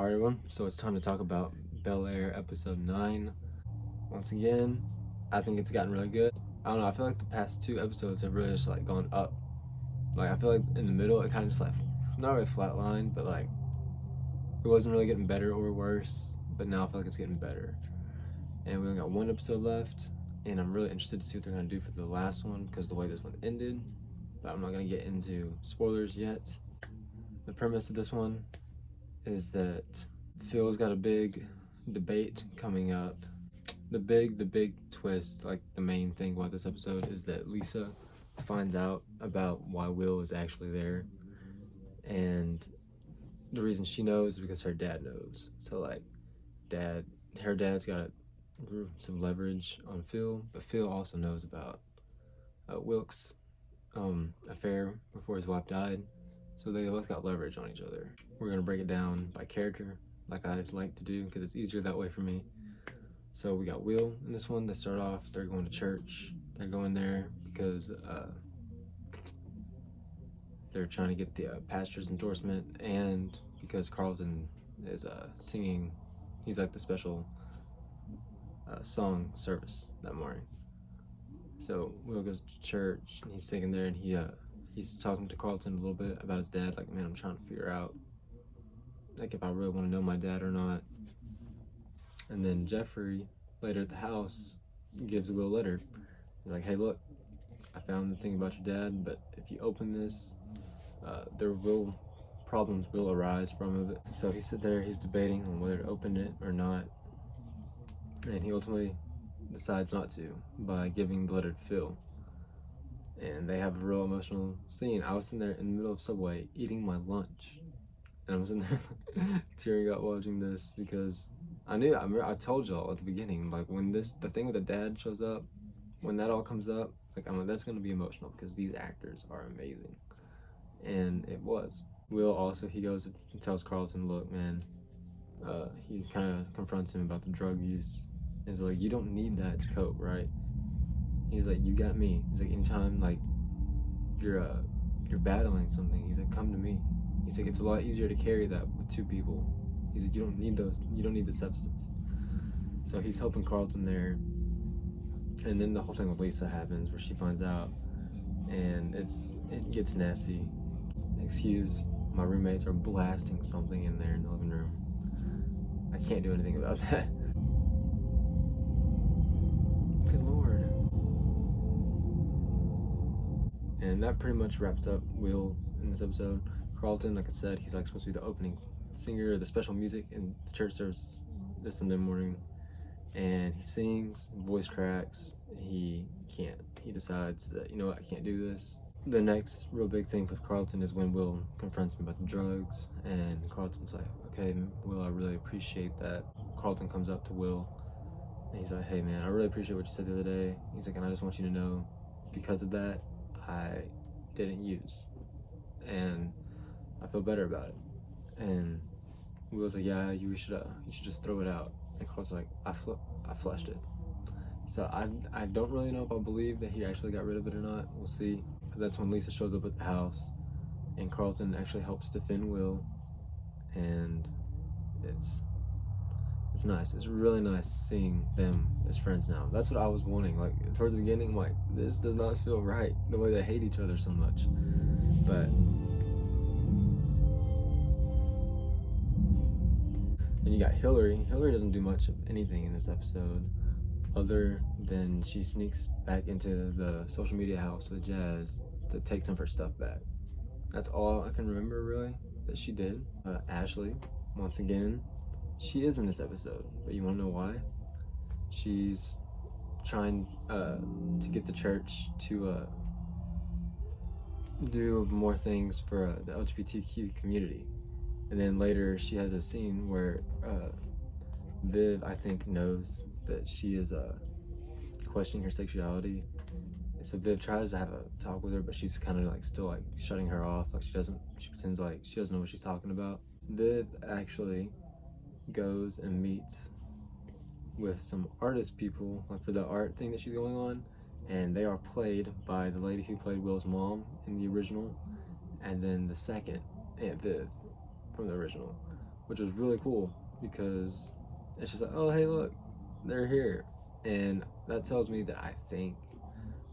Alright everyone, so it's time to talk about Bel-Air episode 9. Once again, I think it's gotten really good. I don't know, I feel like the past 2 episodes have really just like gone up. Like I feel like in the middle it kind of just like, not really flatlined, but like it wasn't really getting better or worse, but now I feel like it's getting better. And we only got 1 episode left, and I'm really interested to see what they're going to do for the last one because the way this one ended. But I'm not going to get into spoilers yet. The premise of this one is that Phil's got a big debate coming up. The big twist, like the main thing about this episode, is that Lisa finds out about why Will is actually there, and the reason she knows is because her dad knows. So like her dad's got some leverage on Phil, but Phil also knows about Wilk's affair before his wife died. So they both got leverage on each other. We're gonna break it down by character, like I just like to do, because it's easier that way for me. So we got Will in this one. They start off, they're going to church. They're going there because they're trying to get the pastor's endorsement, and because Carlton is singing. He's like the special song service that morning. So Will goes to church and he's sitting there, and he's talking to Carlton a little bit about his dad. Like, man, I'm trying to figure out like if I really want to know my dad or not. And then Jeffrey later at the house gives Will a letter. He's like, hey, look, I found the thing about your dad, but if you open this, problems will arise from it. So he's sitting there, he's debating on whether to open it or not, and he ultimately decides not to by giving the letter to Phil. And they have a real emotional scene. I was sitting there in the middle of Subway eating my lunch, and I'm sitting there tearing up watching this because I told y'all at the beginning, like when the thing with the dad shows up, when that all comes up, like I'm like, that's gonna be emotional because these actors are amazing. And it was. Will also, he goes and tells Carlton, look, man, he kind of confronts him about the drug use. And he's like, you don't need that to cope, right? He's like, you got me. He's like, anytime like you're battling something, he's like, come to me. He's like, it's a lot easier to carry that with 2 people. He's like, you don't need the substance. So he's helping Carlton there. And then the whole thing with Lisa happens where she finds out, and it gets nasty. Excuse, my roommates are blasting something in there in the living room. I can't do anything about that. Good Lord. And that pretty much wraps up Will in this episode. Carlton, like I said, he's like supposed to be the opening singer, the special music in the church service this Sunday morning. And he sings, voice cracks, he can't. He decides that, you know what, I can't do this. The next real big thing with Carlton is when Will confronts him about the drugs, and Carlton's like, okay, Will, I really appreciate that. Carlton comes up to Will, and he's like, hey man, I really appreciate what you said the other day. He's like, and I just want you to know, because of that, I didn't use, and I feel better about it. And Will's like, yeah, you should just throw it out. And Carlton's like, I flushed it. So I don't really know if I believe that he actually got rid of it or not. We'll see. That's when Lisa shows up at the house, and Carlton actually helps defend Will, and it's nice. It's really nice seeing them as friends now. That's what I was wanting. Like towards the beginning, I'm like, this does not feel right, the way they hate each other so much. But then you got Hillary. Hillary doesn't do much of anything in this episode, other than she sneaks back into the social media house with Jazz to take some of her stuff back. That's all I can remember really that she did. Ashley, once again, she is in this episode, but you wanna know why? She's trying to get the church to do more things for the LGBTQ community. And then later she has a scene where Viv, I think, knows that she is questioning her sexuality. So Viv tries to have a talk with her, but she's kind of like still like shutting her off. Like she pretends like she doesn't know what she's talking about. Viv actually goes and meets with some artist people, like for the art thing that she's going on, and they are played by the lady who played Will's mom in the original, and then the second, Aunt Viv, from the original. which was really cool because it's just like, oh hey look, they're here, and that tells me that I think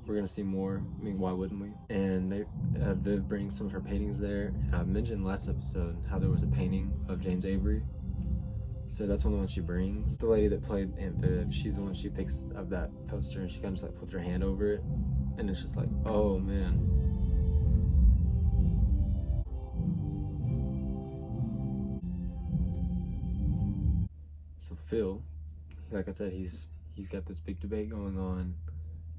we're gonna see more. I mean, why wouldn't we? And they Viv brings some of her paintings there, and I mentioned last episode how there was a painting of James Avery. So that's one of the ones she brings. The lady that played Aunt Viv, she's the one she picks up that poster, and she kind of just like puts her hand over it, and it's just like, oh man. So Phil, like I said, he's got this big debate going on,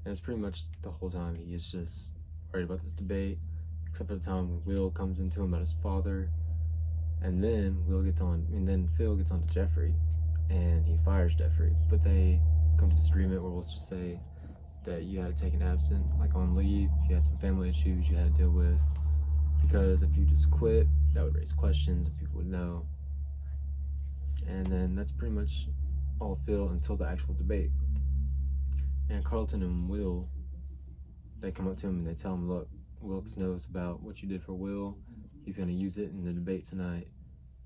and it's pretty much the whole time he is just worried about this debate, except for the time when Will comes into him about his father, and then Phil gets on to Jeffrey, and he fires Jeffrey. But they come to this agreement where we'll just say that you had to take an absent, like on leave, you had some family issues you had to deal with, because if you just quit, that would raise questions and people would know. And then that's pretty much all Phil until the actual debate. And Carlton and Will, they come up to him and they tell him, look, Wilkes knows about what you did for Will. He's going to use it in the debate tonight.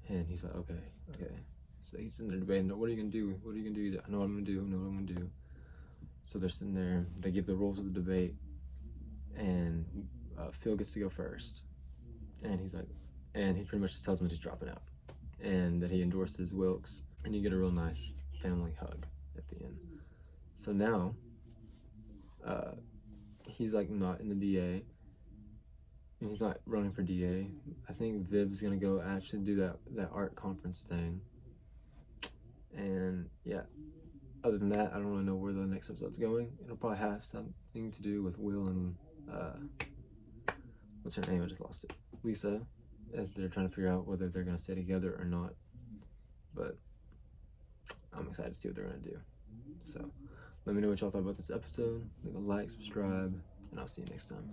And he's like, okay. So he's in the debate, and what are you going to do? What are you going to do? He's like, I know what I'm going to do. So they're sitting there, they give the rules of the debate, and Phil gets to go first. And he's like, and he pretty much just tells him that he's dropping out, and that he endorses Wilkes, and you get a real nice family hug at the end. So now, he's like not in the DA, and he's not running for DA. I think Viv's gonna go actually do that art conference thing. And yeah, other than that, I don't really know where the next episode's going. It'll probably have something to do with Will and what's her name? I just lost it. Lisa, as they're trying to figure out whether they're gonna stay together or not. But I'm excited to see what they're gonna do. So let me know what y'all thought about this episode. Leave a like, subscribe, and I'll see you next time.